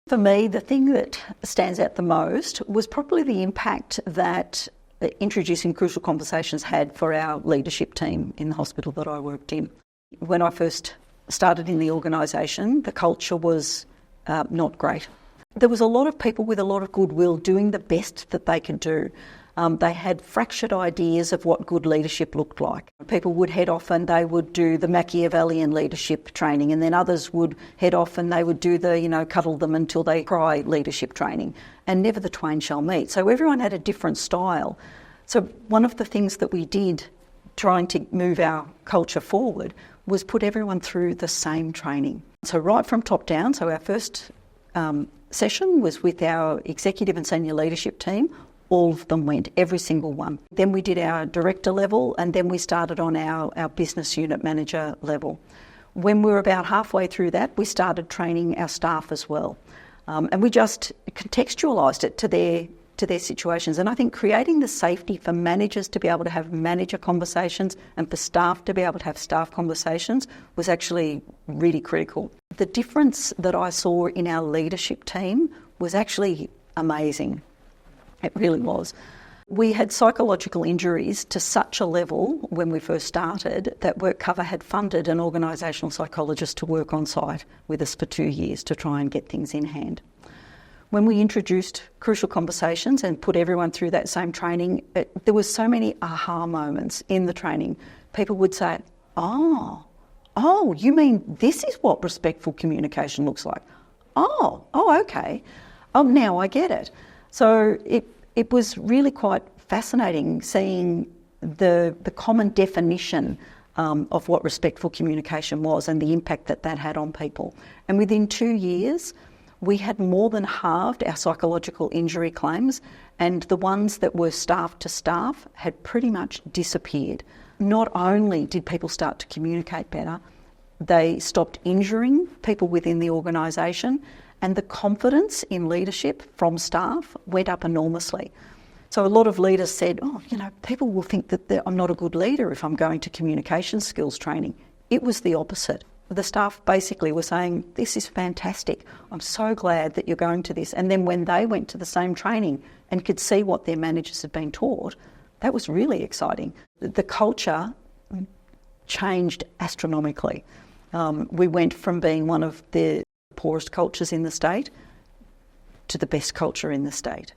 For me, the thing that stands out the most was probably the impact that introducing crucial conversations had for our leadership team in the hospital that I worked in. When I first started in the organisation, the culture was not great. There was a lot of people with a lot of goodwill doing the best that they could do. They had fractured ideas of what good leadership looked like. People would head off and they would do the Machiavellian leadership training, and then others would head off and they would do the, cuddle them until they cry leadership training, and never the twain shall meet. So everyone had a different style. So one of the things that we did trying to move our culture forward was put everyone through the same training. So right from top down, so our first session was with our executive and senior leadership team. All of them went, every single one. Then we did our director level, and then we started on our business unit manager level. When we were about halfway through that, we started training our staff as well. And we just contextualised it to their situations. And I think creating the safety for managers to be able to have manager conversations and for staff to be able to have staff conversations was actually really critical. The difference that I saw in our leadership team was actually amazing. It really was. We had psychological injuries to such a level when we first started that WorkCover had funded an organisational psychologist to work on site with us for 2 years to try and get things in hand. When we introduced crucial conversations and put everyone through that same training, there was so many aha moments in the training. People would say, oh, you mean this is what respectful communication looks like? Oh, okay. Oh, now I get it. So it was really quite fascinating seeing the common definition of what respectful communication was and the impact that that had on people. And within 2 years, we had more than halved our psychological injury claims, and the ones that were staff to staff had pretty much disappeared. Not only did people start to communicate better, they stopped injuring people within the organisation, and the confidence in leadership from staff went up enormously. So a lot of leaders said, people will think that I'm not a good leader if I'm going to communication skills training. It was the opposite. The staff basically were saying, this is fantastic. I'm so glad that you're going to this. And then when they went to the same training and could see what their managers had been taught, that was really exciting. The culture changed astronomically. We went from being one of the poorest cultures in the state to the best culture in the state.